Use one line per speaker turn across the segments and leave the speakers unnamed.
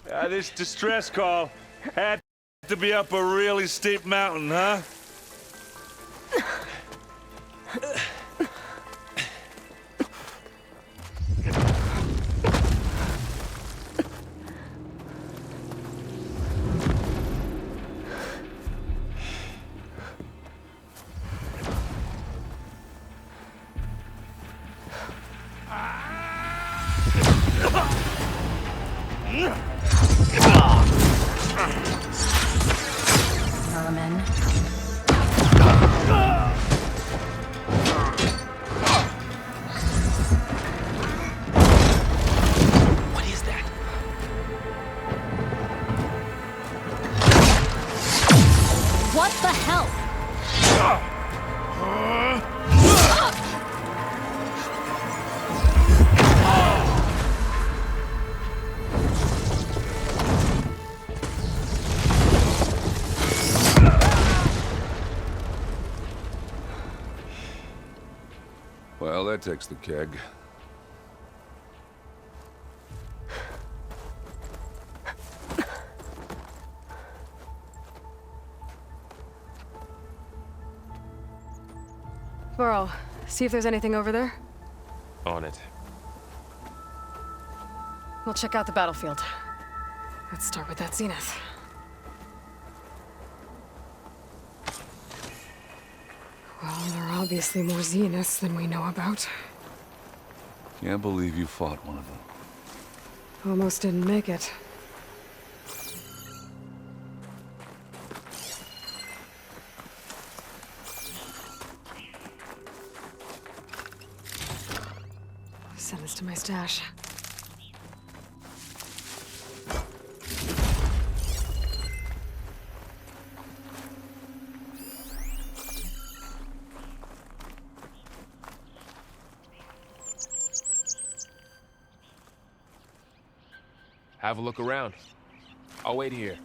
This distress call had to be up a really steep mountain, huh?
Vermin.
What is that?
What the hell?
Well, that takes the keg.
Burrow, see if there's anything over there.
On it.
We'll check out the battlefield. Let's start with that zenith. Well, there are obviously more zeniths than we know about.
Can't believe you fought one of them.
Almost didn't make it. Send this to my stash.
Have a look around. I'll wait here.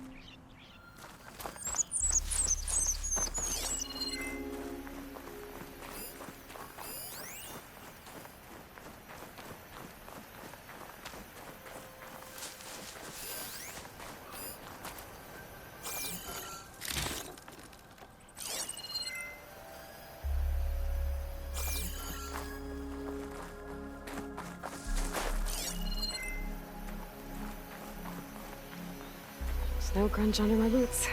Snow crunch under my boots.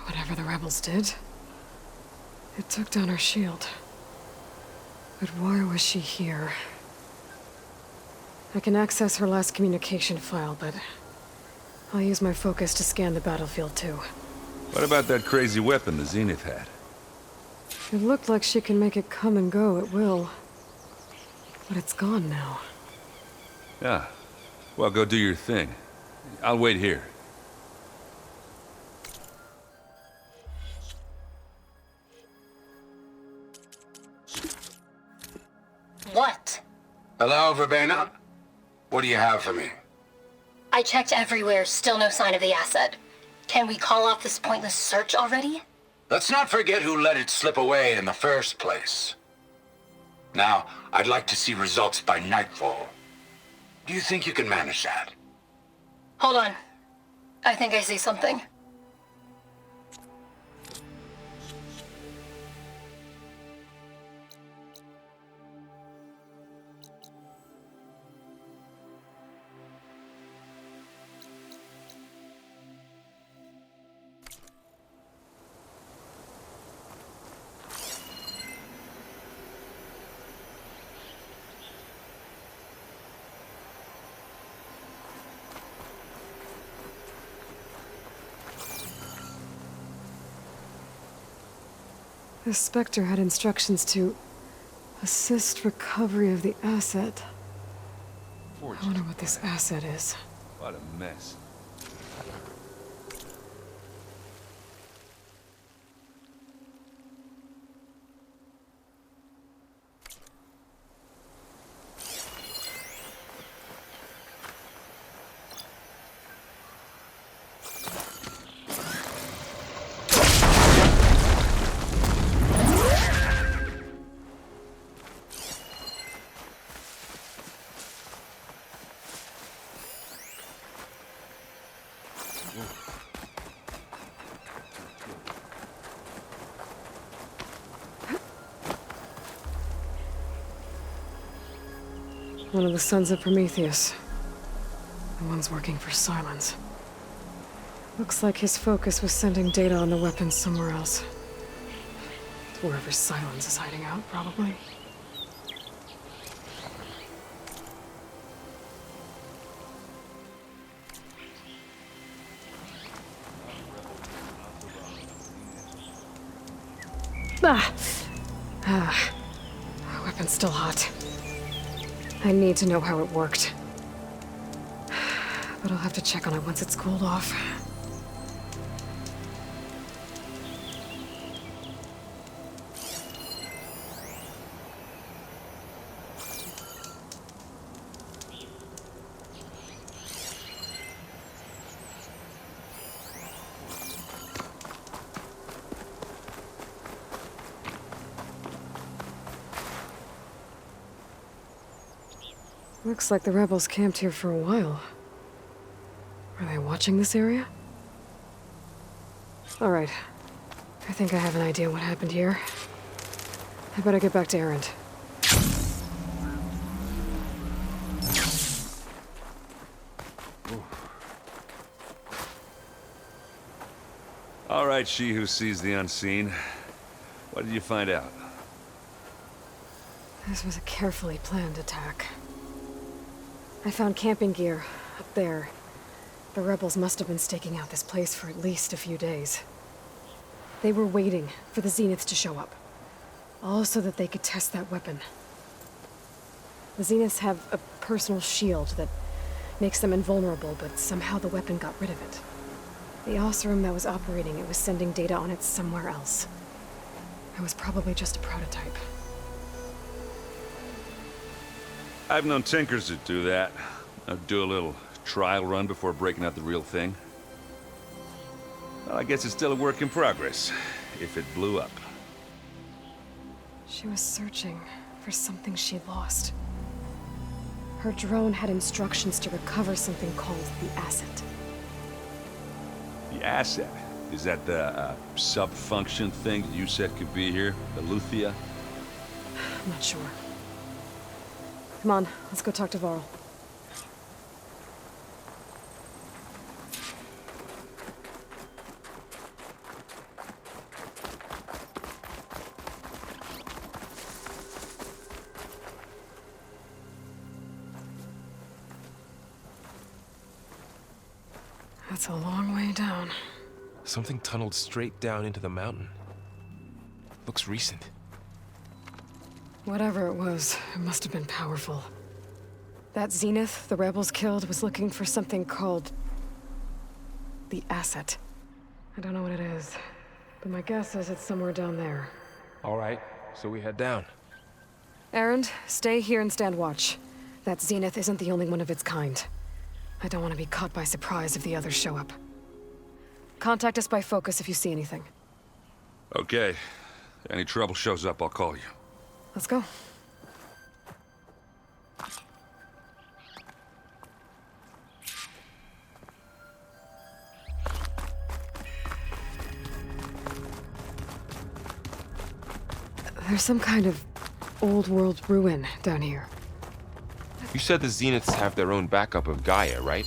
Whatever the rebels did, it took down her shield. But why was she here? I can access her last communication file, but I'll use my focus to scan the battlefield too.
What about that crazy weapon the Zenith had?
It looked like she can make it come and go at will. But it's gone now.
Yeah. Well, go do your thing. I'll wait here.
What?
Hello, Verbena? What do you have for me?
I checked everywhere, still no sign of the asset. Can we call off this pointless search already?
Let's not forget who let it slip away in the first place. Now, I'd like to see results by nightfall. Do you think you can manage that?
Hold on. I think I see something.
This Spectre had instructions to assist recovery of the asset. I wonder what this asset is.
What a mess.
One of the sons of Prometheus. The ones working for Silence. Looks like his focus was sending data on the weapons somewhere else. Wherever Silence is hiding out, probably. Weapon's still hot. I need to know how it worked. But I'll have to check on it once it's cooled off. Looks like the rebels camped here for a while. Are they watching this area? Alright. I think I have an idea what happened here. I better get back to Erend.
All right, she who sees the unseen. What did you find out?
This was a carefully planned attack. I found camping gear up there. The rebels must have been staking out this place for at least a few days. They were waiting for the Zeniths to show up. All so that they could test that weapon. The Zeniths have a personal shield that makes them invulnerable, but somehow the weapon got rid of it. The Oseram that was operating it was sending data on it somewhere else. It was probably just a prototype.
I've known tinkers that do that. Do a little trial run before breaking out the real thing. Well, I guess it's still a work in progress, if it blew up.
She was searching for something she lost. Her drone had instructions to recover something called the asset.
The asset? Is that the sub-function thing that you said could be here? The Luthia?
I'm not sure. Come on, let's go talk to Varl. That's a long way down.
Something tunneled straight down into the mountain. Looks recent.
Whatever it was, it must have been powerful. That Zenith the rebels killed was looking for something called the asset. I don't know what it is, but my guess is it's somewhere down there.
All right, so we head down.
Erend, stay here and stand watch. That Zenith isn't the only one of its kind. I don't want to be caught by surprise if the others show up. Contact us by focus if you see anything.
Okay. Any trouble shows up, I'll call you.
Let's go. There's some kind of old-world ruin down here.
You said the Zeniths have their own backup of Gaia, right?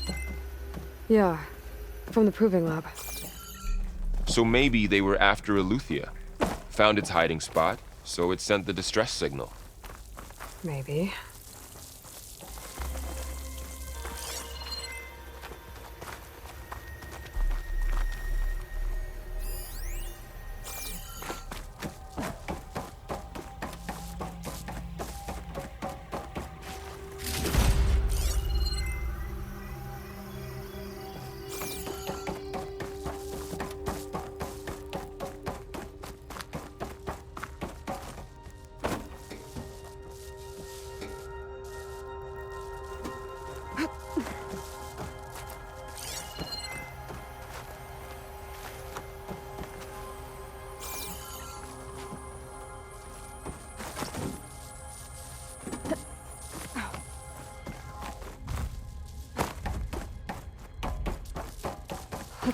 Yeah, from the Proving Lab.
So maybe they were after Eleuthia. Found its hiding spot, so it sent the distress signal.
Maybe.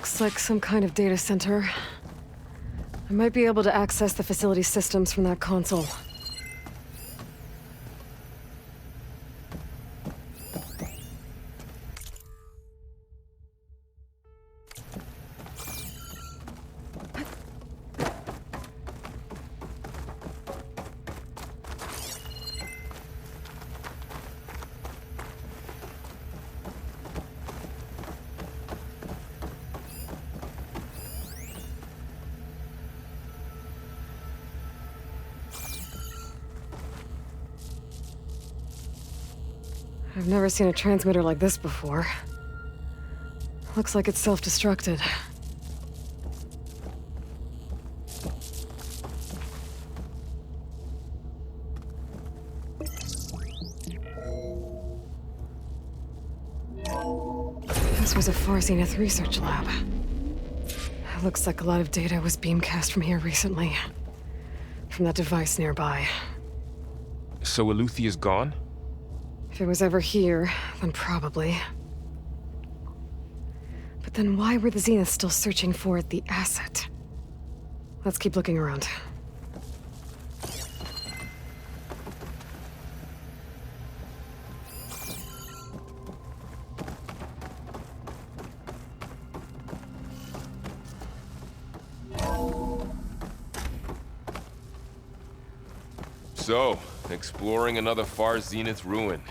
Looks like some kind of data center. I might be able to access the facility systems from that console. I've never seen a transmitter like this before. Looks like it's self-destructed. This was a Far Zenith research lab. Looks like a lot of data was beamcast from here recently. From that device nearby.
So Eluthia's gone?
If it was ever here, then probably. But then why were the Zeniths still searching for the asset? Let's keep looking around.
So, exploring another Far Zenith ruin.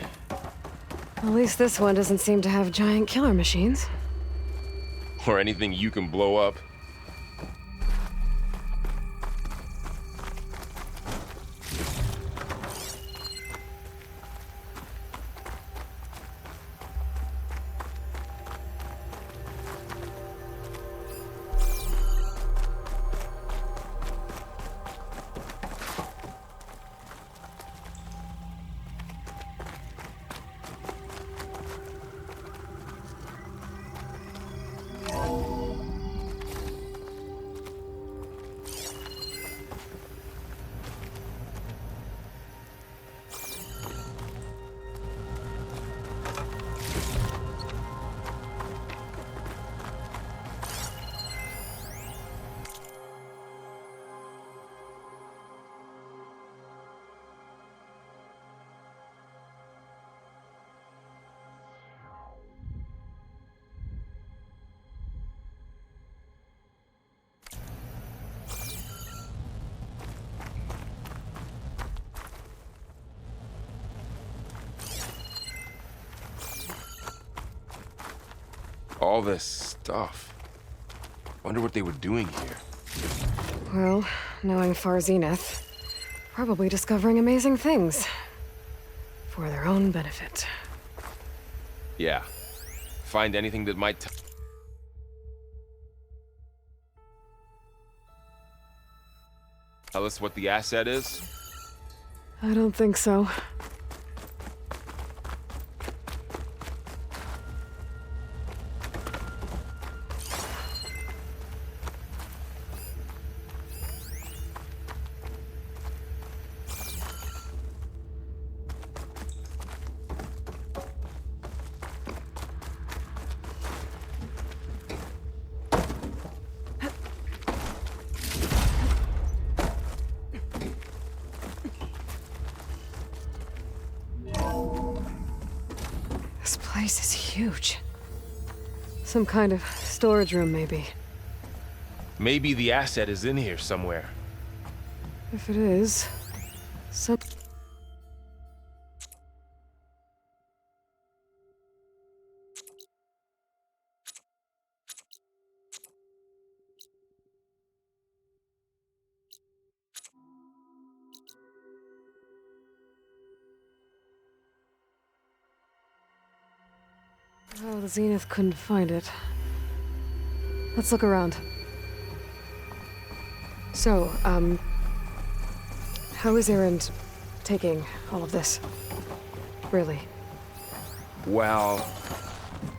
At least this one doesn't seem to have giant killer machines.
Or anything you can blow up. All this stuff. Wonder what they were doing here.
Well, knowing Far Zenith, probably discovering amazing things. For their own benefit.
Yeah. Find anything that might tell us what the asset is?
I don't think so. This place is huge. Some kind of storage room, maybe.
Maybe the asset is in here somewhere.
If it is, some... Oh, the Zenith couldn't find it. Let's look around. So, how is Erend taking all of this? Really?
Well,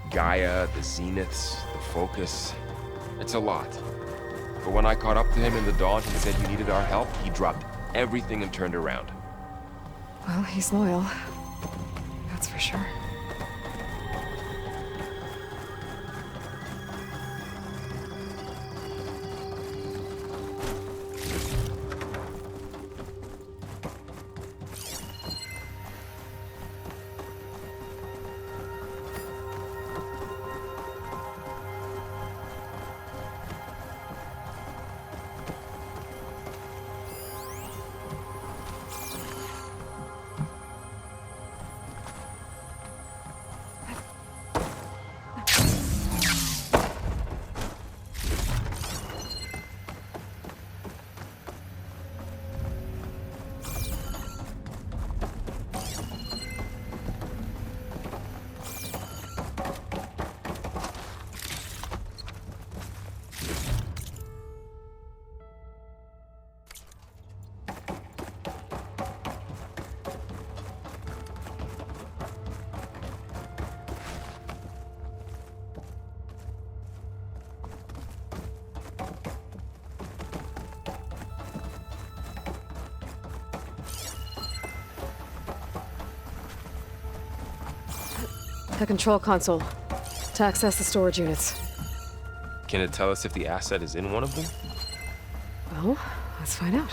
Gaia, the Zeniths, the Focus. It's a lot. But when I caught up to him in the dawn, he said you needed our help. He dropped everything and turned around.
Well, he's loyal. That's for sure. The control console. To access the storage units.
Can it tell us if the asset is in one of them?
Well, let's find out.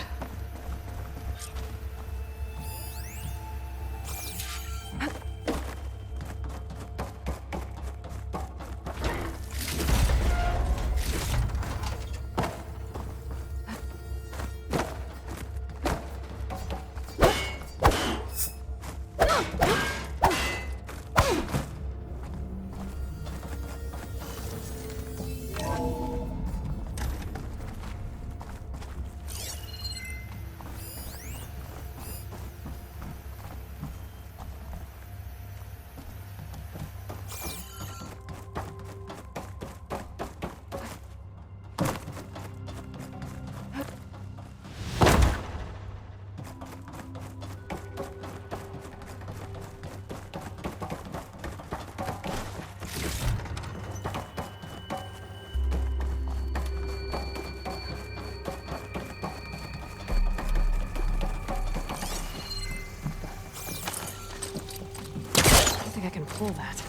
I can pull that.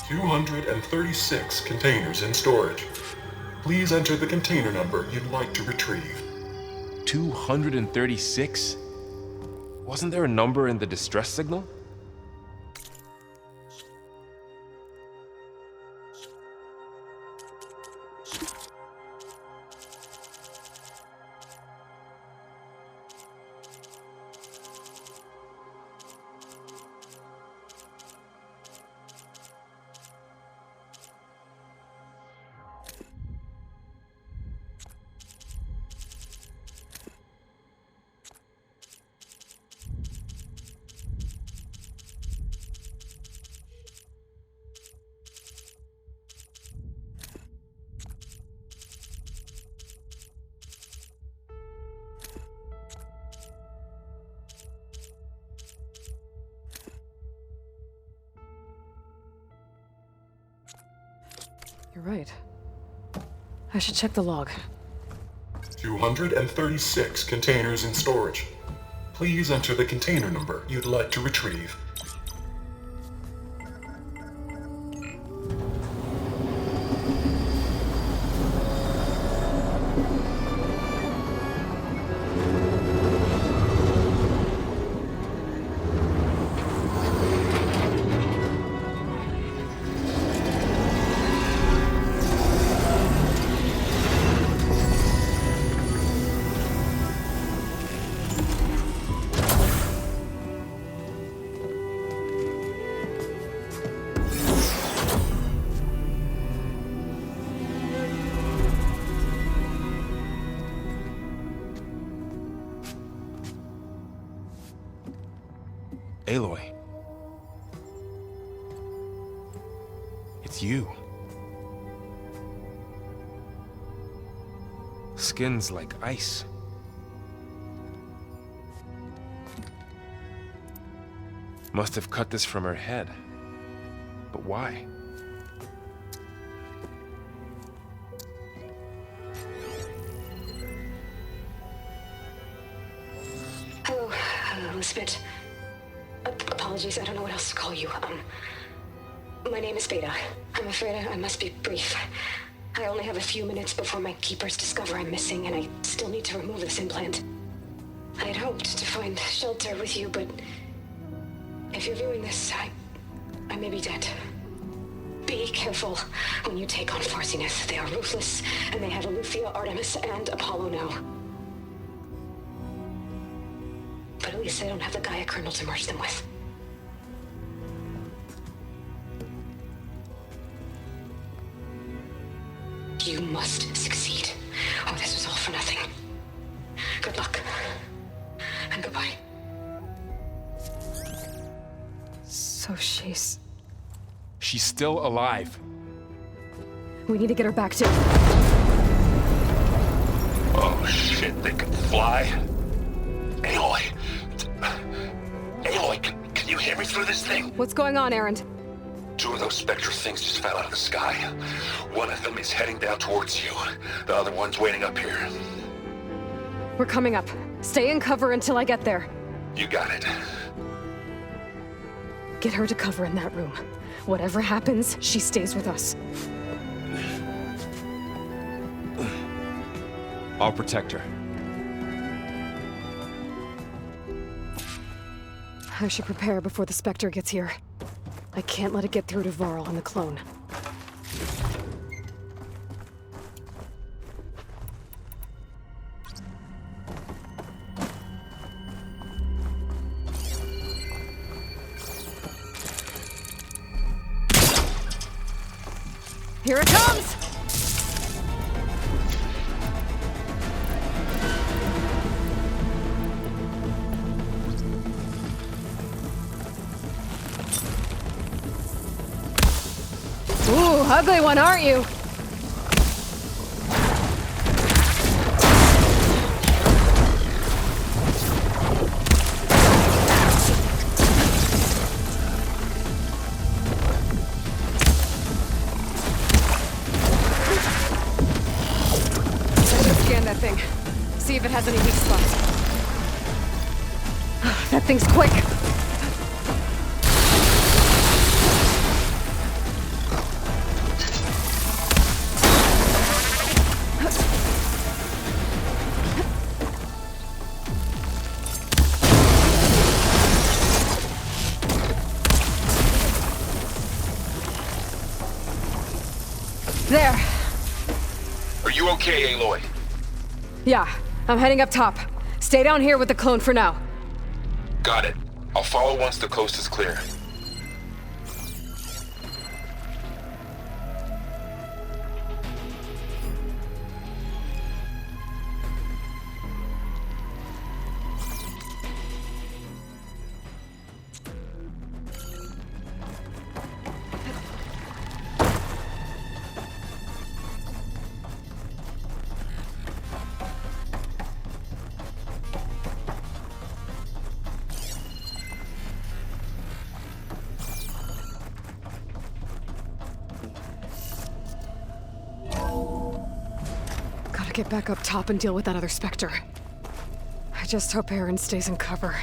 $236 containers in storage. Please enter the container number you'd like to retrieve.
236? Wasn't there a number in the distress signal?
You're right. I should check the log.
236 containers in storage. Please enter the container number you'd like to retrieve.
Aloy. It's you. Skin's like ice. Must have cut this from her head. But why?
Hello, Elizabeth. Apologies, I don't know what else to call you. My name is Beta. I'm afraid I must be brief. I only have a few minutes before my keepers discover I'm missing, and I still need to remove this implant. I had hoped to find shelter with you, but if you're viewing this, I may be dead. Be careful when you take on Far Zenith. They are ruthless, and they have Aletheia, Artemis, and Apollo now. But at least I don't have the Gaia kernel to merge them with. You must succeed, or this was all for nothing. Good luck. And goodbye.
So she's...
She's still alive.
We need to get her back to...
Oh shit, they can fly? Aloy! Aloy, can you hear me through this thing?
What's going on, Erend?
Two of those Spectre things just fell out of the sky. One of them is heading down towards you. The other one's waiting up here.
We're coming up. Stay in cover until I get there.
You got it.
Get her to cover in that room. Whatever happens, she stays with us.
I'll protect her.
I should prepare before the Spectre gets here. I can't let it get through to Varl and the clone. Here it comes! Ooh, ugly one, aren't you? Scan that thing. See if it has any weak spots. That thing's quick. There.
Are you okay, Aloy?
Yeah, I'm heading up top. Stay down here with the clone for now.
Got it. I'll follow once the coast is clear.
Gotta get back up top and deal with that other Spectre. I just hope Aaron stays in cover.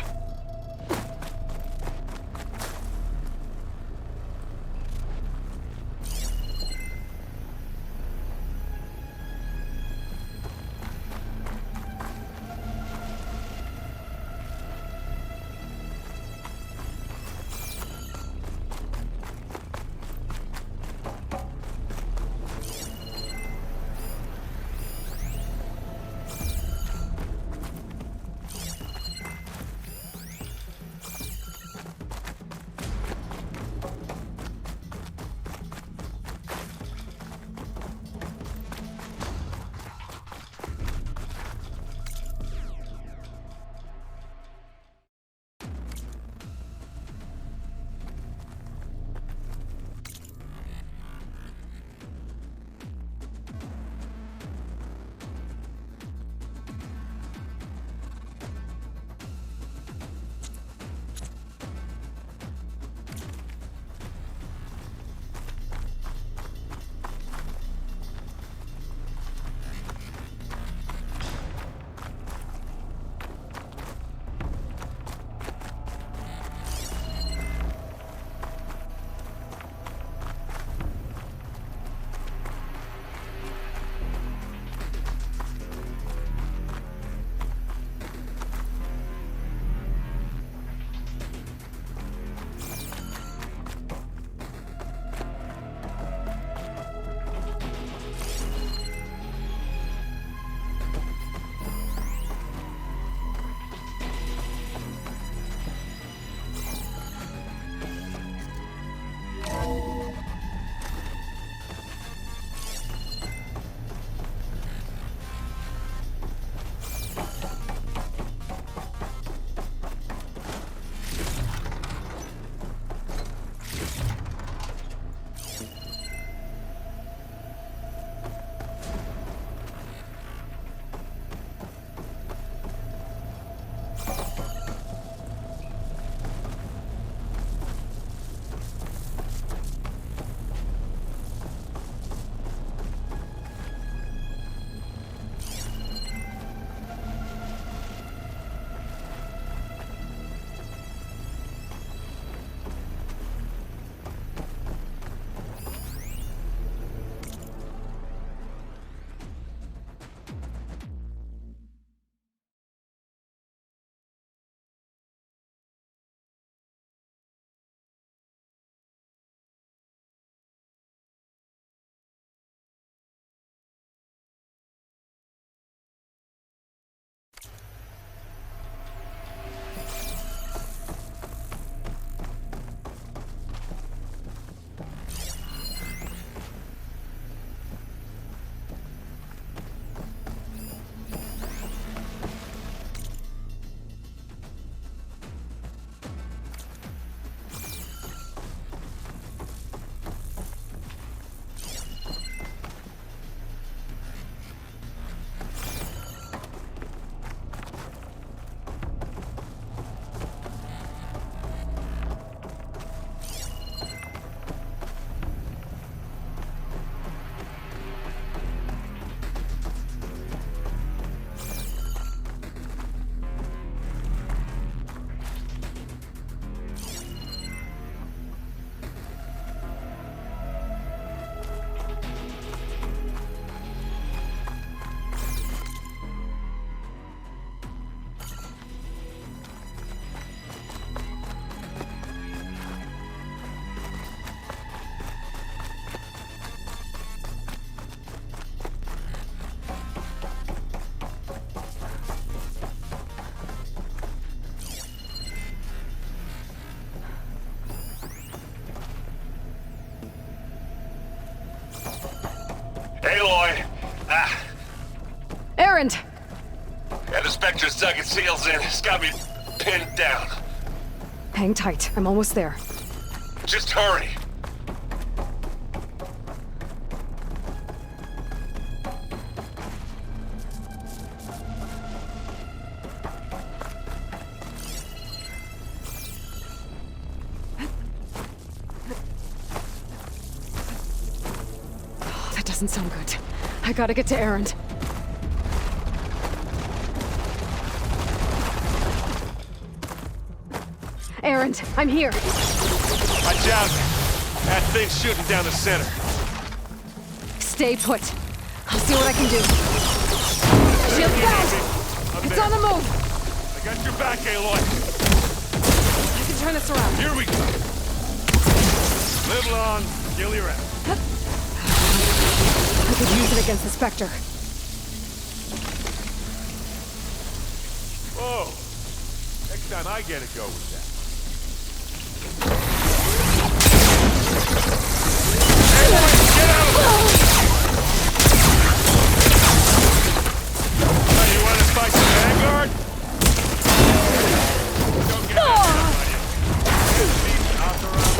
Errand!
Yeah, the Spectre's dug its heels in. It's got me pinned down.
Hang tight. I'm almost there.
Just hurry.
Oh, that doesn't sound good. I gotta get to Errand. Errand, I'm here.
Watch out. That thing's shooting down the center.
Stay put. I'll see what I can do. Shield down! It's on the move!
I got your back, Aloy.
I can turn this around.
Here we go. Live long, kill your ass.
I could use it against the Spectre.
Whoa. Next time I get a go with that. Get out! You want to fight the Vanguard? Don't get out around.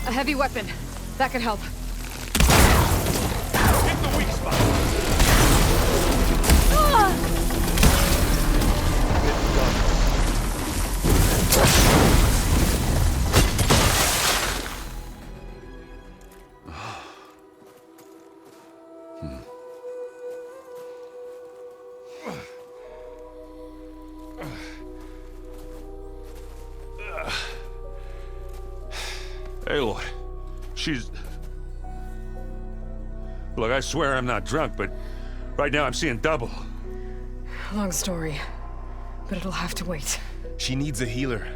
A heavy weapon. That could help.
Hit the weak spot. Aloy, she's... Look, I swear I'm not drunk, but right now I'm seeing double.
Long story, but it'll have to wait.
She needs a healer,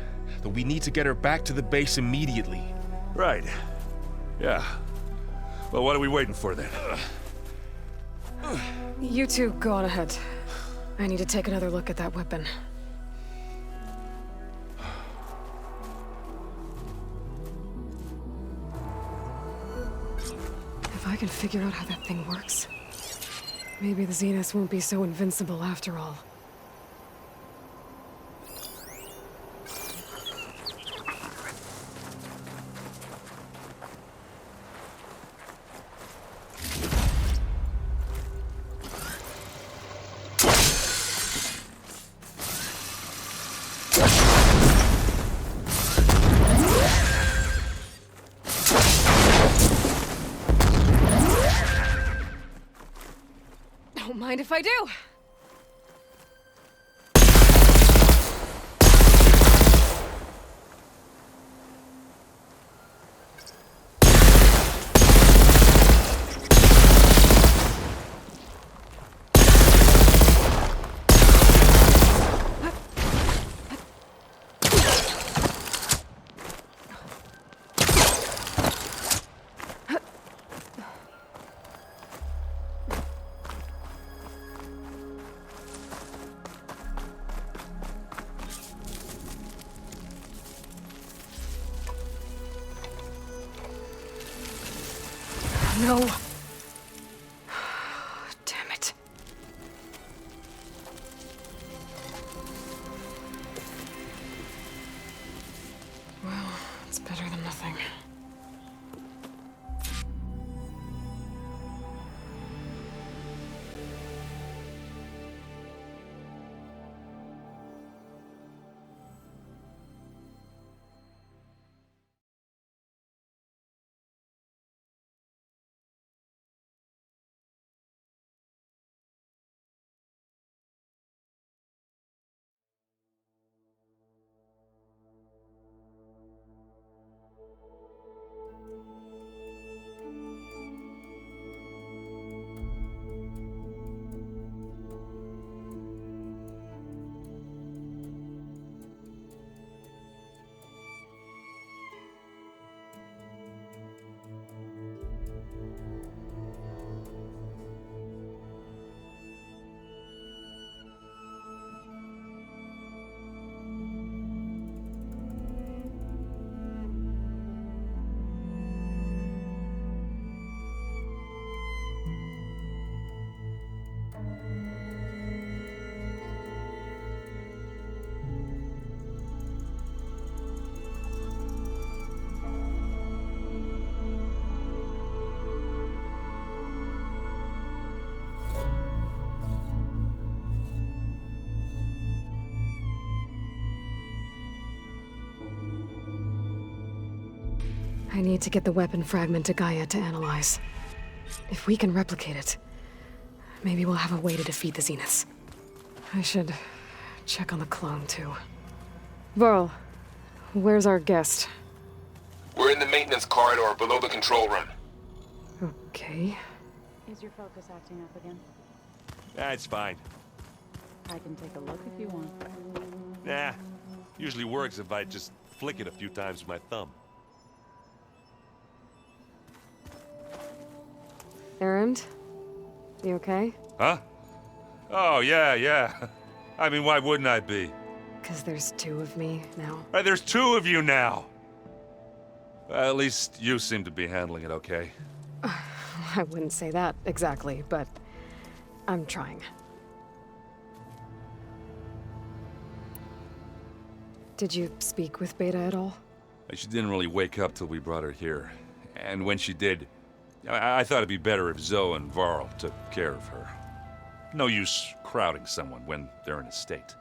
but we need to get her back to the base immediately.
Right. Yeah. Well, what are we waiting for then?
You two go on ahead. I need to take another look at that weapon. If I can figure out how that thing works, maybe the Zeniths won't be so invincible after all. Don't mind if I do. No. I need to get the weapon fragment to Gaia to analyze. If we can replicate it, maybe we'll have a way to defeat the Zeniths. I should check on the clone, too. Varl, where's our guest?
We're in the maintenance corridor below the control room.
Okay.
Is your focus acting up again?
That's fine.
I can take a look if you want.
Nah. Usually works if I just flick it a few times with my thumb.
Errand? You okay?
Huh? Oh, yeah. I mean, why wouldn't I be?
'Cause there's two of me now.
There's two of you now! At least you seem to be handling it okay.
I wouldn't say that exactly, but I'm trying. Did you speak with Beta at all?
She didn't really wake up till we brought her here. And when she did, I thought it'd be better if Zoe and Varl took care of her. No use crowding someone when they're in a state.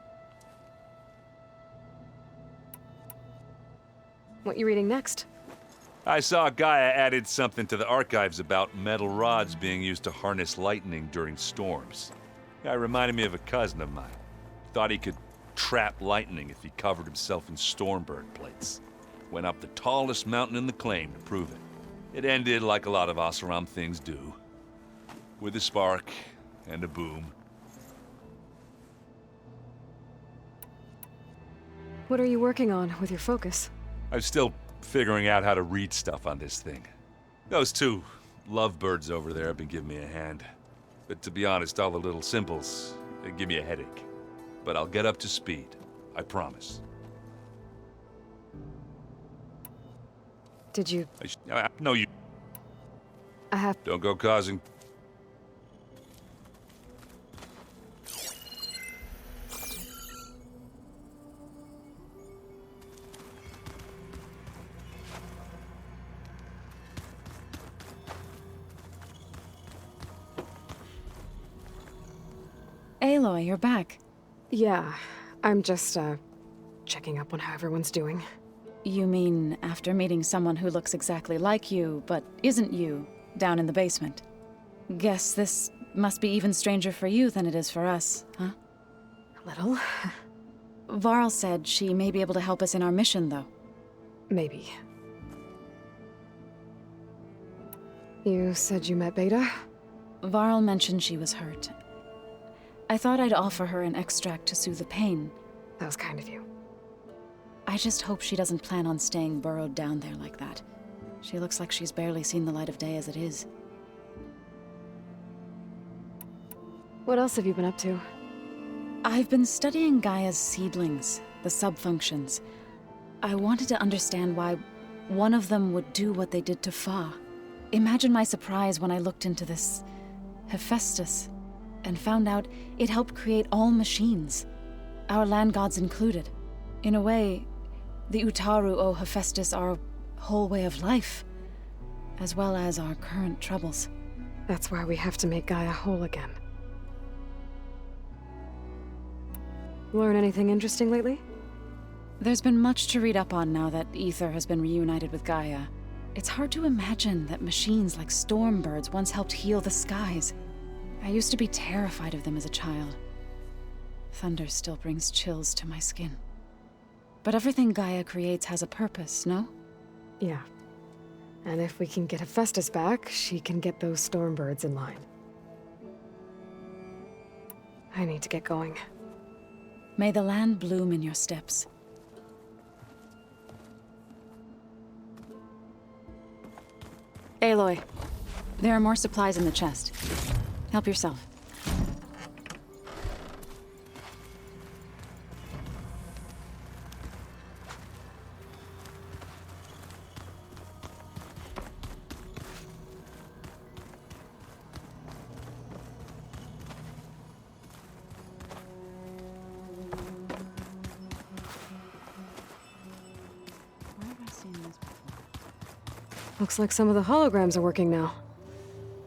What you reading next?
I saw Gaia added something to the archives about metal rods being used to harness lightning during storms. Guy reminded me of a cousin of mine. Thought he could trap lightning if he covered himself in Stormbird plates. Went up the tallest mountain in the claim to prove it. It ended like a lot of Oseram things do. With a spark and a boom.
What are you working on with your focus?
I'm still figuring out how to read stuff on this thing. Those two lovebirds over there have been giving me a hand. But to be honest, all the little symbols, they give me a headache. But I'll get up to speed. I promise.
Did you...
No, you...
I have...
Don't go causing...
Aloy, you're back.
Yeah, I'm just, checking up on how everyone's doing.
You mean after meeting someone who looks exactly like you, but isn't you, down in the basement? Guess this must be even stranger for you than it is for us, huh?
A little.
Varl said she may be able to help us in our mission, though.
Maybe. You said you met Beta?
Varl mentioned she was hurt. I thought I'd offer her an extract to soothe the pain.
That was kind of you.
I just hope she doesn't plan on staying burrowed down there like that. She looks like she's barely seen the light of day as it is.
What else have you been up to?
I've been studying Gaia's seedlings, the subfunctions. I wanted to understand why one of them would do what they did to Fa. Imagine my surprise when I looked into this Hephaestus and found out it helped create all machines, our land gods included. In a way, the Utaru owe Hephaestus our whole way of life, as well as our current troubles.
That's why we have to make Gaia whole again. Learn anything interesting lately?
There's been much to read up on now that Ether has been reunited with Gaia. It's hard to imagine that machines like Stormbirds once helped heal the skies. I used to be terrified of them as a child. Thunder still brings chills to my skin. But everything Gaia creates has a purpose, no?
Yeah. And if we can get Hephaestus back, she can get those Stormbirds in line. I need to get going.
May the land bloom in your steps. Aloy, there are more supplies in the chest. Help yourself.
Looks like some of the holograms are working now.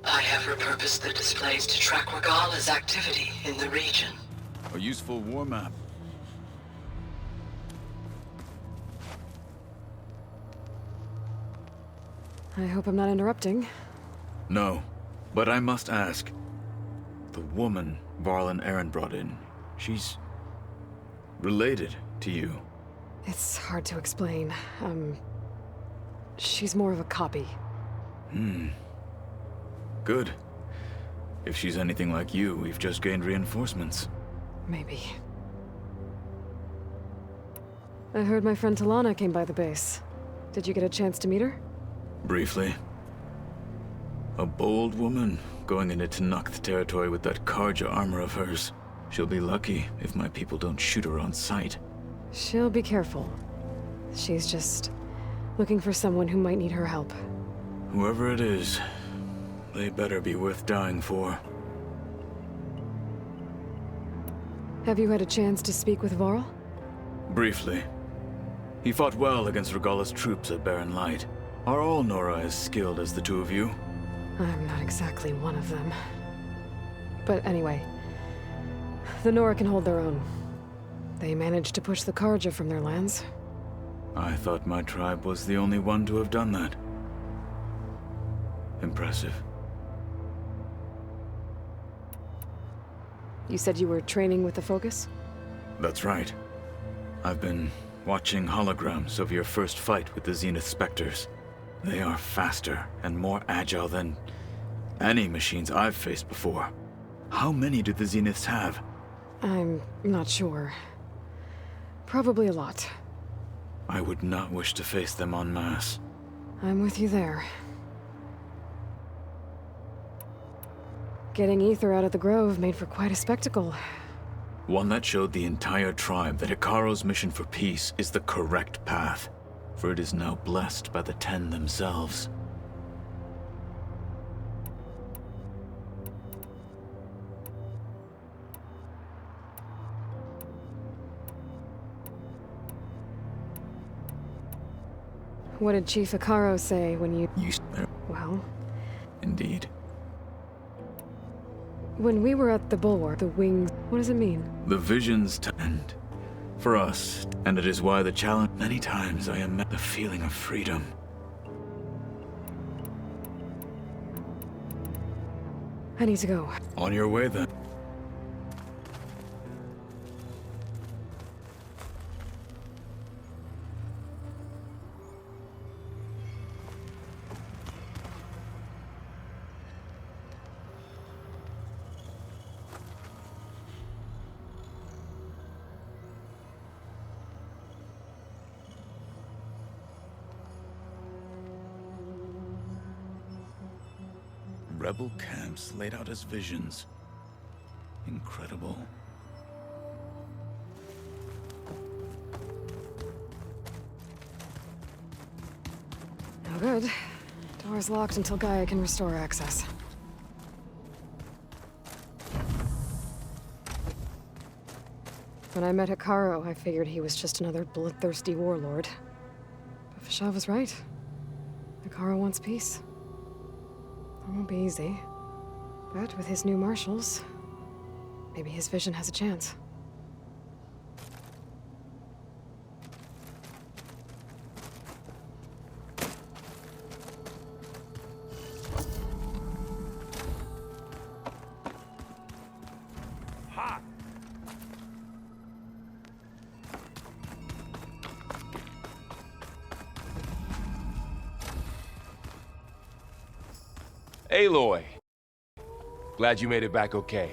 I have repurposed the displays to track Regala's activity in the region.
A useful war map.
I hope I'm not interrupting.
No, but I must ask. The woman Varl and Aaron brought in, she's related to you.
It's hard to explain. She's more of a copy.
Good. If she's anything like you, we've just gained reinforcements.
Maybe. I heard my friend Talana came by the base. Did you get a chance to meet her?
Briefly. A bold woman going into Tanakh territory with that Karja armor of hers. She'll be lucky if my people don't shoot her on sight.
She'll be careful. She's just looking for someone who might need her help.
Whoever it is, they better be worth dying for.
Have you had a chance to speak with Varl?
Briefly. He fought well against Regalla's troops at Barren Light. Are all Nora as skilled as the two of you?
I'm not exactly one of them. But anyway, the Nora can hold their own. They managed to push the Karja from their lands.
I thought my tribe was the only one to have done that. Impressive.
You said you were training with the Focus?
That's right. I've been watching holograms of your first fight with the Zenith Spectres. They are faster and more agile than any machines I've faced before. How many do the Zeniths have?
I'm not sure. Probably a lot.
I would not wish to face them en masse.
I'm with you there. Getting Ether out of the Grove made for quite a spectacle.
One that showed the entire tribe that Hikaro's mission for peace is the correct path, for it is now blessed by the Ten themselves.
What did Chief Hikaro say when you... Well...
Indeed.
When we were at the Bulwark, the wings... What does it mean?
The visions to end. For us, and it is why the challenge... Many times I am met the feeling of freedom.
I need to go.
On your way then. Rebel camps laid out as visions. Incredible.
No good. Door's locked until Gaia can restore access. When I met Hikaro, I figured he was just another bloodthirsty warlord. But Fashav was right. Hikaro wants peace. It won't be easy. But with his new marshals, maybe his vision has a chance.
Aloy! Glad you made it back okay.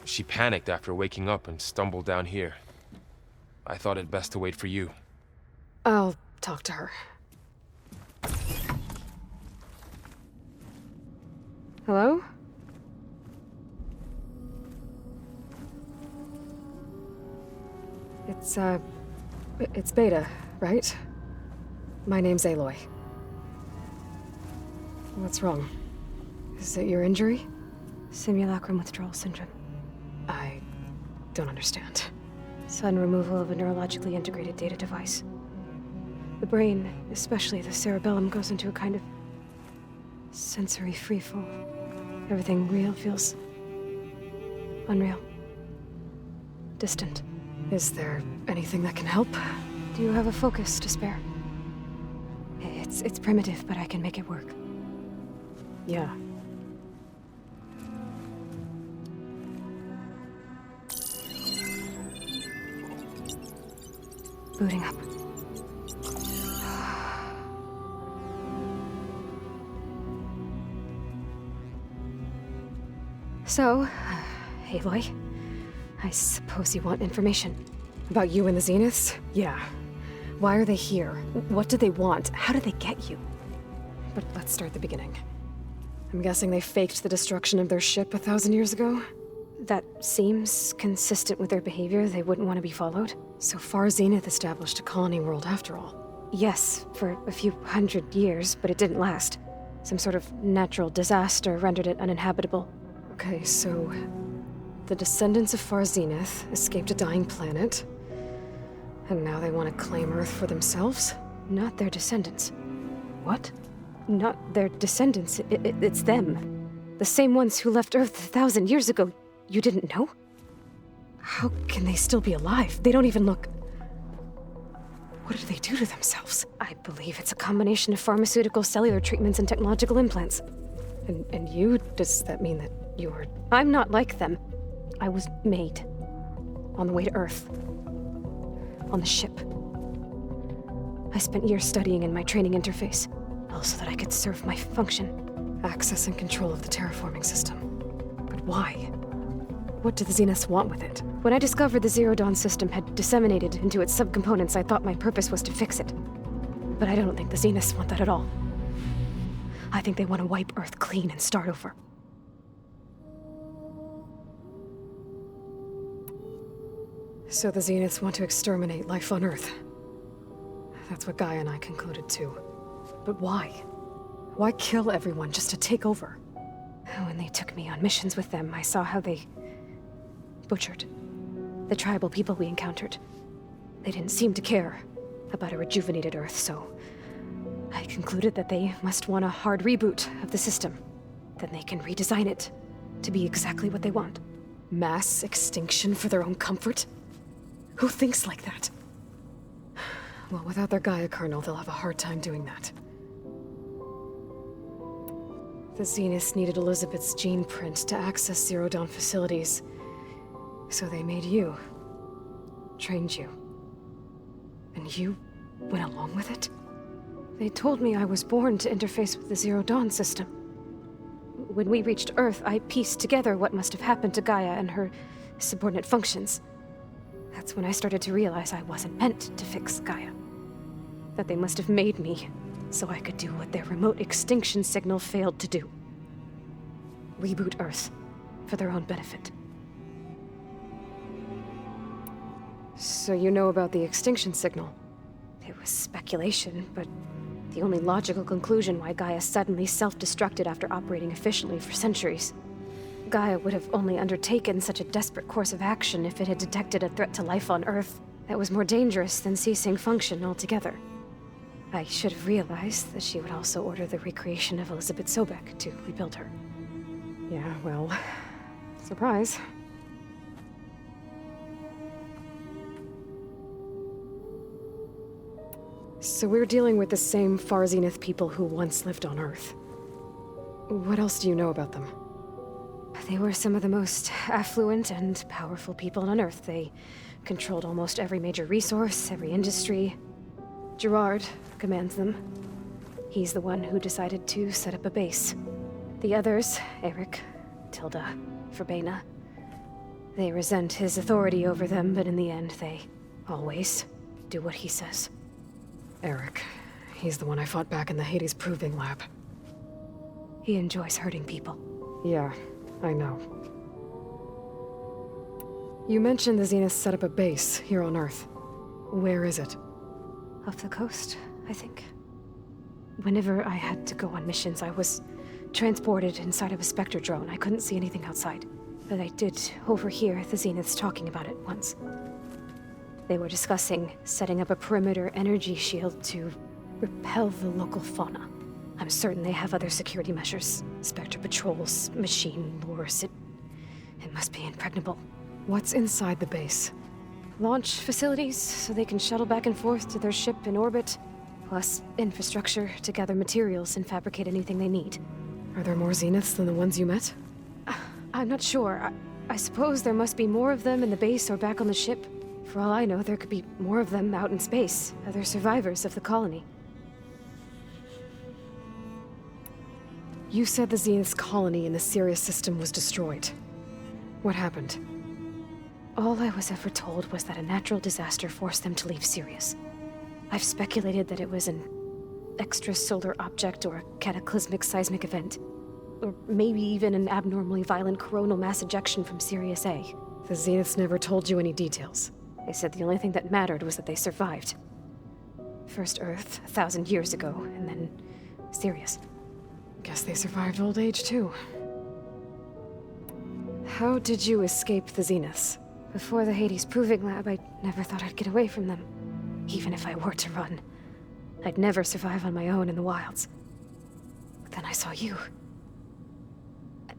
She panicked after waking up and stumbled down here. I thought it best to wait for you.
I'll talk to her. Hello? It's Beta, right? My name's Aloy. What's wrong? Is it your injury?
Simulacrum withdrawal syndrome.
I don't understand.
Sudden removal of a neurologically integrated data device. The brain, especially the cerebellum, goes into a kind of sensory freefall. Everything real feels Unreal. Distant.
Is there anything that can help?
Do you have a focus to spare? It's primitive, but I can make it work.
Yeah.
Booting up. So, Aloy, I suppose you want information.
About you and the Zeniths? Yeah. Why are they here? What do they want? How did they get you? But let's start at the beginning. I'm guessing they faked the destruction of their ship 1,000 years ago?
That seems consistent with their behavior. They wouldn't want to be followed.
So far, Zenith established a colony world after all.
Yes, for a few hundred years, but it didn't last. Some sort of natural disaster rendered it uninhabitable.
Okay, so the descendants of Far Zenith escaped a dying planet, and now they want to claim Earth for themselves?
Not their descendants.
What?
Not their descendants. It's them. The same ones who left Earth 1,000 years ago. You didn't know?
How can they still be alive? They don't even look... What did they do to themselves?
I believe it's a combination of pharmaceutical, cellular treatments, and technological implants.
And you? Does that mean that you're...
I'm not like them. I was made. On the way to Earth. On the ship. I spent years studying in my training interface, all so that I could serve my function.
Access and control of the terraforming system. But why? What do the Zeniths want with it?
When I discovered the Zero Dawn system had disseminated into its subcomponents, I thought my purpose was to fix it. But I don't think the Zeniths want that at all. I think they want to wipe Earth clean and start over.
So the Zeniths want to exterminate life on Earth. That's what Gaia and I concluded too. But why? Why kill everyone just to take over?
When they took me on missions with them, I saw how they butchered the tribal people we encountered. They didn't seem to care about a rejuvenated Earth, so I concluded that they must want a hard reboot of the system. Then they can redesign it to be exactly what they want.
Mass extinction for their own comfort? Who thinks like that? Well, without their Gaia kernel, they'll have a hard time doing that. The Zeniths needed Elizabeth's gene print to access Zero Dawn facilities. So they made you. Trained you. And you went along with it?
They told me I was born to interface with the Zero Dawn system. When we reached Earth, I pieced together what must have happened to Gaia and her subordinate functions. That's when I started to realize I wasn't meant to fix Gaia. That they must have made me so I could do what their remote extinction signal failed to do. Reboot Earth for their own benefit.
So you know about the extinction signal?
It was speculation, but the only logical conclusion why Gaia suddenly self-destructed after operating efficiently for centuries. Gaia would have only undertaken such a desperate course of action if it had detected a threat to life on Earth that was more dangerous than ceasing function altogether. I should have realized that she would also order the recreation of Elizabeth Sobek to rebuild her.
Yeah, well, surprise. So we're dealing with the same Far Zenith people who once lived on Earth. What else do you know about them?
They were some of the most affluent and powerful people on Earth. They controlled almost every major resource, every industry. Gerard commands them. He's the one who decided to set up a base. The others, Eric, Tilda, Verbena, they resent his authority over them, but in the end, they always do what he says.
Eric. He's the one I fought back in the Hades Proving Lab.
He enjoys hurting people.
Yeah, I know. You mentioned the Zeniths set up a base here on Earth. Where is it?
Off the coast, I think. Whenever I had to go on missions, I was transported inside of a Spectre drone. I couldn't see anything outside. But I did overhear the Zeniths talking about it once. They were discussing setting up a perimeter energy shield to repel the local fauna. I'm certain they have other security measures. Spectre patrols, machine lures. It must be impregnable.
What's inside the base?
Launch facilities, so they can shuttle back and forth to their ship in orbit. Plus, infrastructure to gather materials and fabricate anything they need.
Are there more Zeniths than the ones you met?
I'm not sure. I suppose there must be more of them in the base or back on the ship. For all I know, there could be more of them out in space, other survivors of the colony.
You said the Zenith's colony in the Sirius system was destroyed. What happened?
All I was ever told was that a natural disaster forced them to leave Sirius. I've speculated that it was an extrasolar object or a cataclysmic seismic event. Or maybe even an abnormally violent coronal mass ejection from Sirius A.
The Zeniths never told you any details.
They said the only thing that mattered was that they survived. First Earth, 1,000 years ago, and then Sirius.
Guess they survived old age, too. How did you escape the Zeniths?
Before the Hades Proving Lab, I never thought I'd get away from them. Even if I were to run. I'd never survive on my own in the wilds. But then I saw you.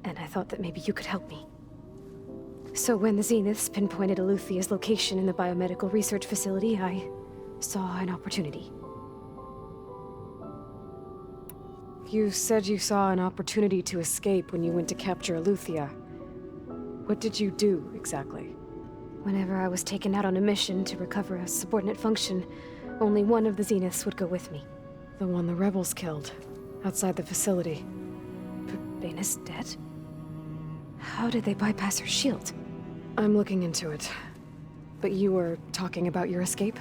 And I thought that maybe you could help me. So when the Zeniths pinpointed Eluthia's location in the biomedical research facility, I saw an opportunity.
You said you saw an opportunity to escape when you went to capture Eluthia. What did you do, exactly?
Whenever I was taken out on a mission to recover a subordinate function, only one of the Zeniths would go with me.
The one the rebels killed, outside the facility.
Baina's dead? How did they bypass her shield?
I'm looking into it. But you were talking about your escape?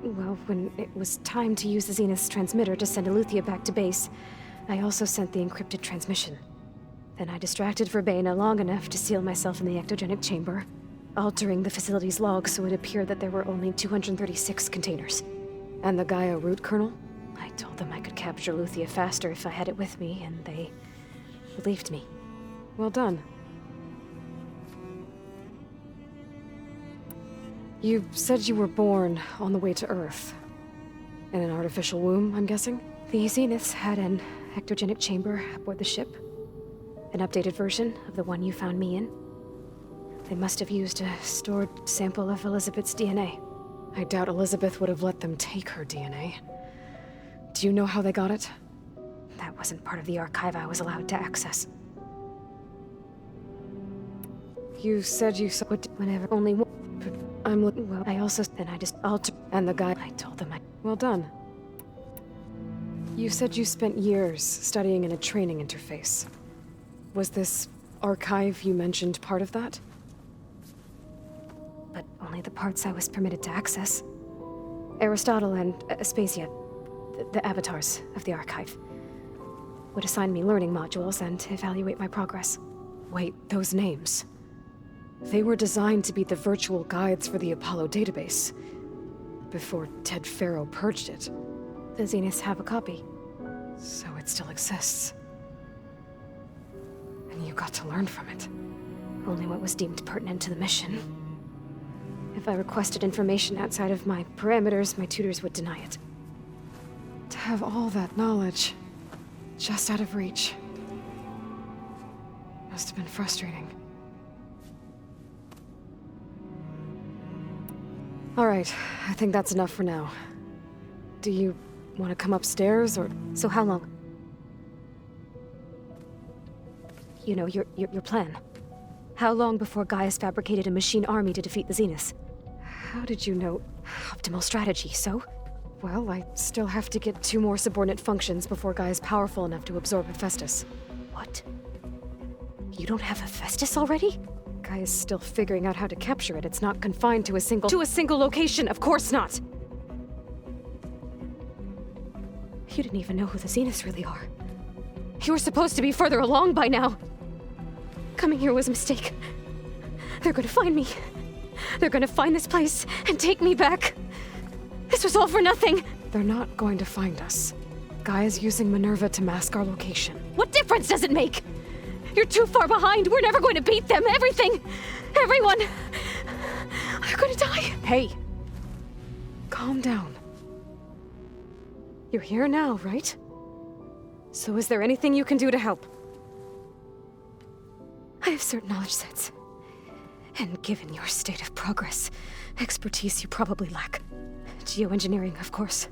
Well, when it was time to use the Zenith's transmitter to send Eluthia back to base, I also sent the encrypted transmission. Then I distracted Verbena long enough to seal myself in the ectogenic chamber, altering the facility's log so it appeared that there were only 236 containers.
And the Gaia root kernel?
I told them I could capture Eluthia faster if I had it with me, and they believed me.
Well done. You said you were born on the way to Earth. In an artificial womb, I'm guessing?
The Zeniths had an ectogenic chamber aboard the ship. An updated version of the one you found me in. They must have used a stored sample of Elizabeth's DNA.
I doubt Elizabeth would have let them take her DNA. Do you know how they got it?
That wasn't part of the archive I was allowed to access.
You said you saw
whenever only one.
I'm looking.
Well, I also then I just altered.
And the guy.
I told them I.
Well done. You said you spent years studying in a training interface. Was this archive you mentioned part of that?
But only the parts I was permitted to access. Aristotle and Aspasia, the avatars of the archive, would assign me learning modules and evaluate my progress.
Wait, those names. They were designed to be the virtual guides for the Apollo database, before Ted Faro purged it.
The Zeniths have a copy.
So it still exists. And you got to learn from it.
Only what was deemed pertinent to the mission. If I requested information outside of my parameters, my tutors would deny it.
To have all that knowledge, just out of reach, must have been frustrating. All right, I think that's enough for now. Do you want to come upstairs, or...
So how long? You know, your plan. How long before Gaia's fabricated a machine army to defeat the Zeniths?
How did you know?
Optimal strategy, so?
Well, I still have to get 2 more subordinate functions before Gaia's powerful enough to absorb Hephaestus.
What? You don't have Hephaestus already?
Gaia's still figuring out how to capture it. It's not confined to a single location, of course not!
You didn't even know who the Zeniths really are. You were supposed to be further along by now. Coming here was a mistake. They're gonna find me. They're gonna find this place and take me back. This was all for nothing.
They're not going to find us. Gaia's using Minerva to mask our location.
What difference does it make? You're too far behind. We're never going to beat them. Everything, everyone, are going to die.
Hey, calm down. You're here now, right? So is there anything you can do to help?
I have certain knowledge sets. And given your state of progress, expertise you probably lack. Geoengineering, of course.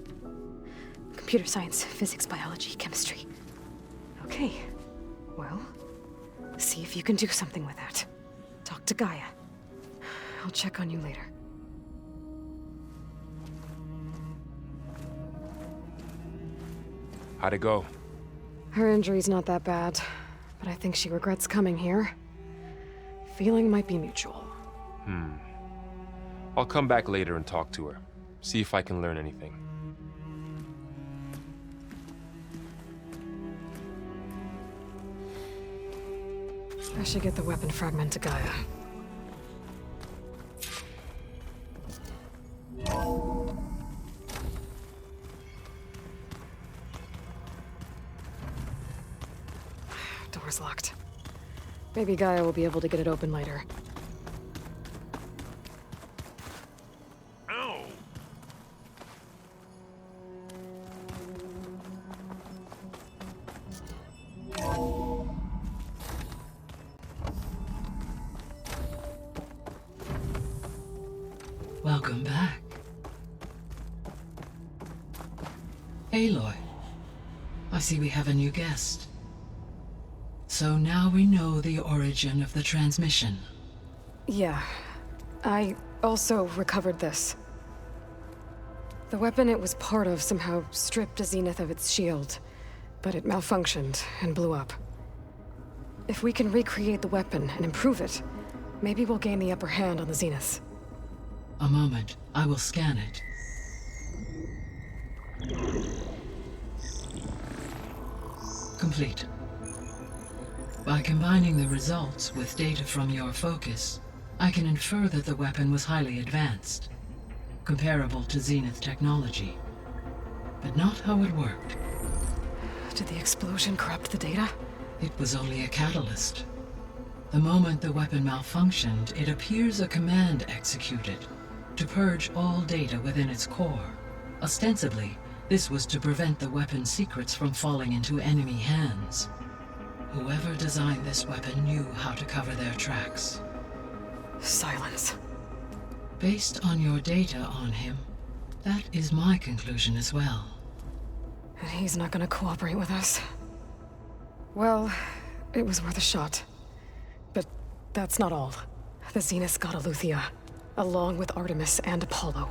Computer science, physics, biology, chemistry. Okay. Well, see if you can do something with that. Talk to Gaia. I'll check on you later.
How'd it go?
Her injury's not that bad, but I think she regrets coming here. Feeling might be mutual.
I'll come back later and talk to her. See if I can learn anything.
I should get the weapon fragment to Gaia. Door's locked. Maybe Gaia will be able to get it open later.
Welcome back. Aloy, I see we have a new guest. So now we know the origin of the transmission.
Yeah. I also recovered this. The weapon it was part of somehow stripped Zenith of its shield, but it malfunctioned and blew up. If we can recreate the weapon and improve it, maybe we'll gain the upper hand on the Zeniths.
A moment, I will scan it. Complete. By combining the results with data from your focus, I can infer that the weapon was highly advanced, comparable to Zenith technology, but not how it worked.
Did the explosion corrupt the data?
It was only a catalyst. The moment the weapon malfunctioned, it appears a command executed to purge all data within its core. Ostensibly, this was to prevent the weapon's secrets from falling into enemy hands. Whoever designed this weapon knew how to cover their tracks.
Silence.
Based on your data on him, that is my conclusion as well.
And he's not gonna cooperate with us. Well, it was worth a shot. But that's not all. The Zeniths got Aletheia, along with Artemis and Apollo.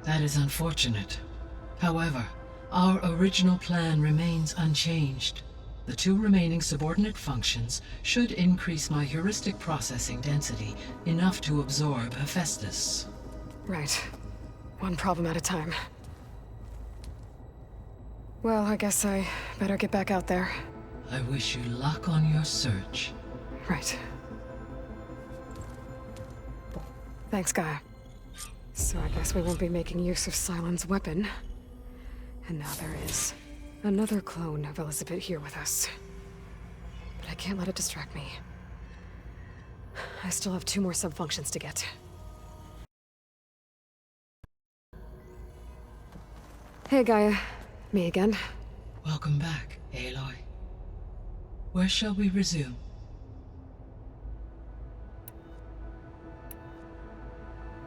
That is unfortunate. However, our original plan remains unchanged. The 2 remaining subordinate functions should increase my heuristic processing density enough to absorb Hephaestus.
Right. One problem at a time. Well, I guess I better get back out there.
I wish you luck on your search.
Right. Thanks, Gaia. So I guess we won't be making use of Cylon's weapon. And now there is another clone of Elizabeth here with us. But I can't let it distract me. I still have 2 more subfunctions to get. Hey, Gaia. Me again.
Welcome back, Aloy. Where shall we resume?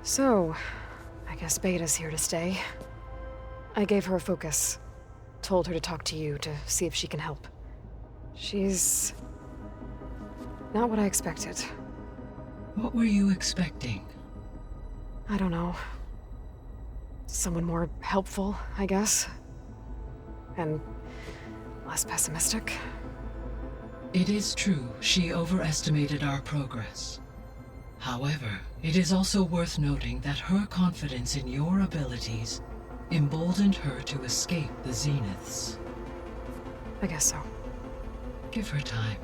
So, I guess Beta's here to stay. I gave her a focus. Told her to talk to you to see if she can help. She's not what I expected.
What were you expecting?
I don't know. Someone more helpful, I guess. And less pessimistic.
It is true she overestimated our progress. However, it is also worth noting that her confidence in your abilities emboldened her to escape the Zeniths.
I guess so.
Give her time.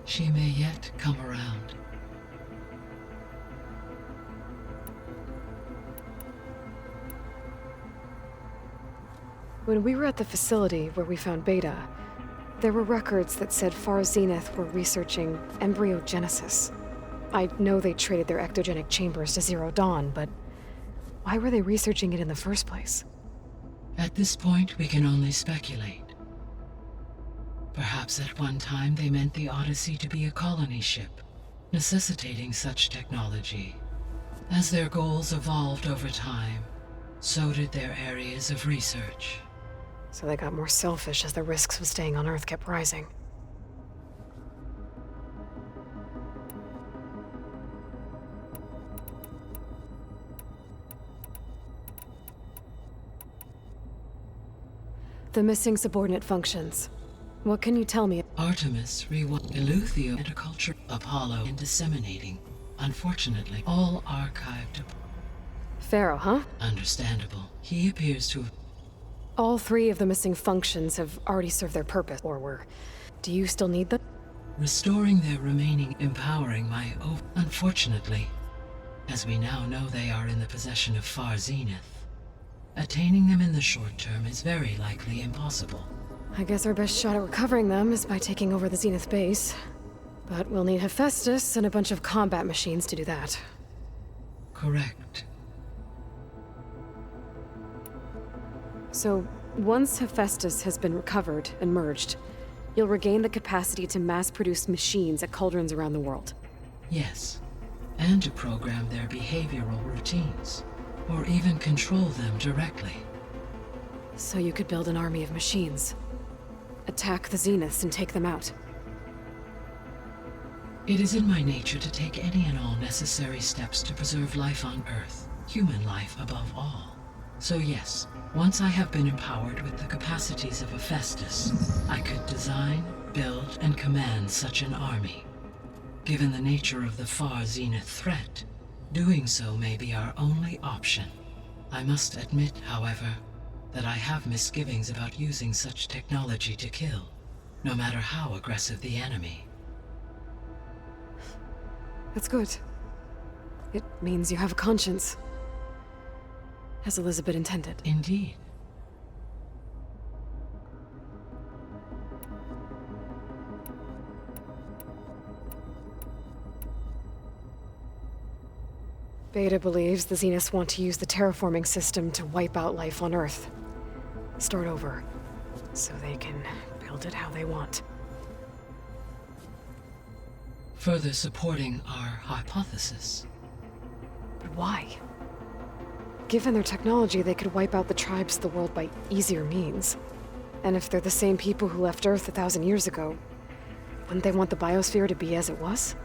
She may yet come around.
When we were at the facility where we found Beta, there were records that said Far Zenith were researching embryogenesis. I know they traded their ectogenic chambers to Zero Dawn, but why were they researching it in the first place?
At this point, we can only speculate. Perhaps at one time they meant the Odyssey to be a colony ship, necessitating such technology. As their goals evolved over time, so did their areas of research.
So they got more selfish as the risks of staying on Earth kept rising. The missing subordinate functions. What can you tell me?
Artemis rewound Eleuther and a culture Apollo in disseminating. Unfortunately, all archived.
Pharaoh, huh?
Understandable. He appears to have...
All three of the missing functions have already served their purpose, or were. Do you still need them?
Restoring their remaining empowering my Unfortunately, as we now know they are in the possession of Far Zenith. Attaining them in the short term is very likely impossible.
I guess our best shot at recovering them is by taking over the Zenith base. But we'll need Hephaestus and a bunch of combat machines to do that.
Correct.
So, once Hephaestus has been recovered and merged, you'll regain the capacity to mass-produce machines at cauldrons around the world.
Yes, and to program their behavioral routines, or even control them directly.
So you could build an army of machines. Attack the Zeniths and take them out.
It is in my nature to take any and all necessary steps to preserve life on Earth, human life above all. So yes, once I have been empowered with the capacities of Hephaestus, I could design, build, and command such an army. Given the nature of the Far Zenith threat, doing so may be our only option. I must admit, however, that I have misgivings about using such technology to kill, no matter how aggressive the enemy.
That's good. It means you have a conscience. As Elizabeth intended.
Indeed.
Beta believes the Zeniths want to use the terraforming system to wipe out life on Earth. Start over, so they can build it how they want.
Further supporting our hypothesis.
But why? Given their technology, they could wipe out the tribes of the world by easier means. And if they're the same people who left Earth 1,000 years ago, wouldn't they want the biosphere to be as it was?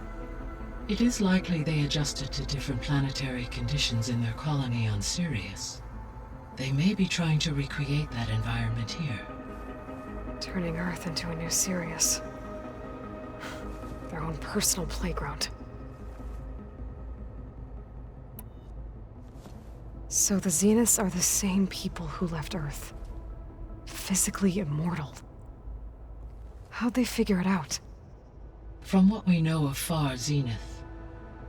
It is likely they adjusted to different planetary conditions in their colony on Sirius. They may be trying to recreate that environment here.
Turning Earth into a new Sirius. Their own personal playground. So the Zeniths are the same people who left Earth. Physically immortal. How'd they figure it out?
From what we know of Far Zenith,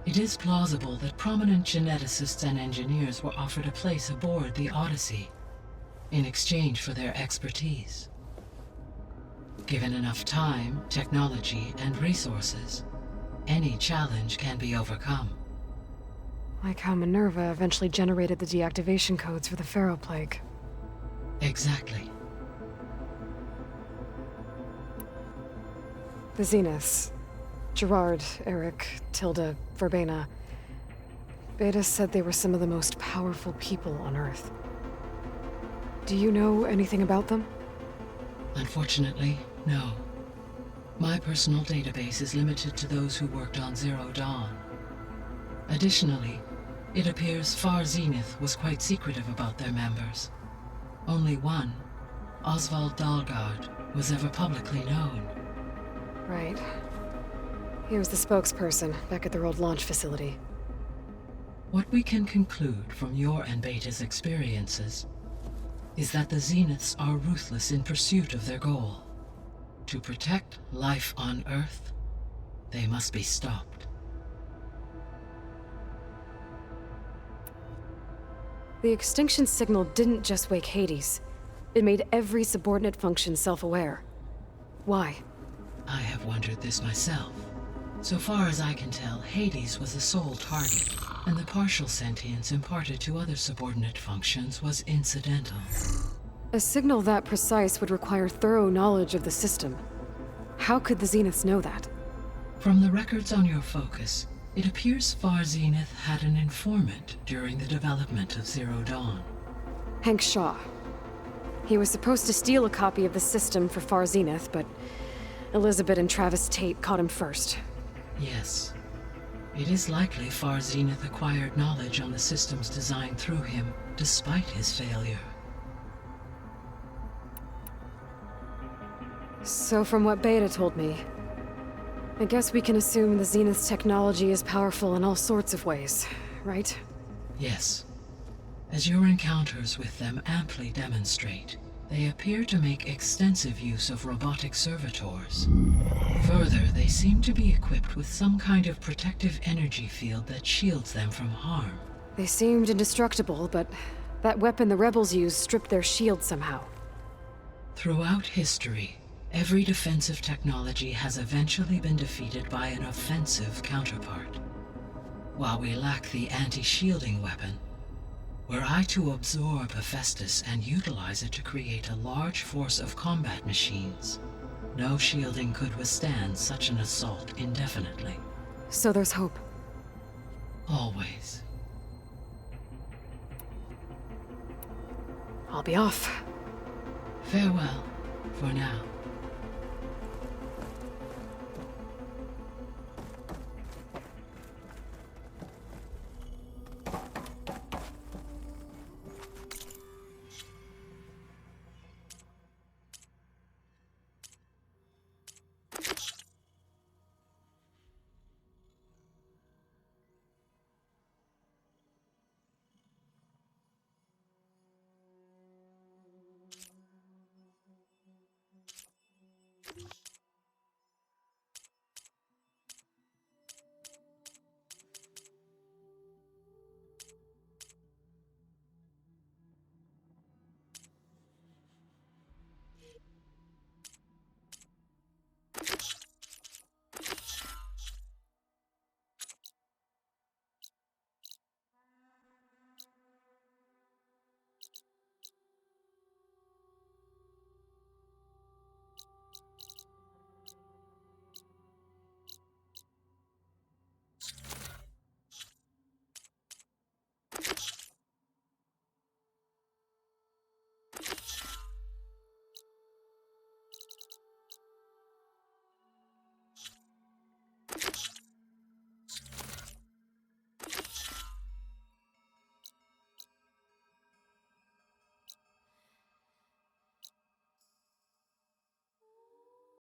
it is plausible that prominent geneticists and engineers were offered a place aboard the Odyssey in exchange for their expertise. Given enough time, technology, and resources, any challenge can be overcome.
Like how Minerva eventually generated the deactivation codes for the Pharaoh Plague.
Exactly.
The Zeniths. Gerard, Eric, Tilda, Verbena. Beta said they were some of the most powerful people on Earth. Do you know anything about them?
Unfortunately, no. My personal database is limited to those who worked on Zero Dawn. Additionally, it appears Far Zenith was quite secretive about their members. Only one, Oswald Dahlgard, was ever publicly known.
Right. He was the spokesperson back at their old launch facility.
What we can conclude from your and Beta's experiences is that the Zeniths are ruthless in pursuit of their goal. To protect life on Earth, they must be stopped.
The extinction signal didn't just wake Hades. It made every subordinate function self-aware. Why?
I have wondered this myself. So far as I can tell, Hades was the sole target, and the partial sentience imparted to other subordinate functions was incidental.
A signal that precise would require thorough knowledge of the system. How could the Zeniths know that?
From the records on your focus, it appears Far Zenith had an informant during the development of Zero Dawn.
Hank Shaw. He was supposed to steal a copy of the system for Far Zenith, but Elizabeth and Travis Tate caught him first.
Yes. It is likely Far Zenith acquired knowledge on the systems designed through him, despite his failure.
So from what Beta told me, I guess we can assume the Zenith's technology is powerful in all sorts of ways, right?
Yes. As your encounters with them amply demonstrate, they appear to make extensive use of robotic servitors. Further, they seem to be equipped with some kind of protective energy field that shields them from harm.
They seemed indestructible, but that weapon the rebels used stripped their shield somehow.
Throughout history, every defensive technology has eventually been defeated by an offensive counterpart. While we lack the anti-shielding weapon, were I to absorb Hephaestus and utilize it to create a large force of combat machines, no shielding could withstand such an assault indefinitely.
So there's hope.
Always.
I'll be off.
Farewell, for now.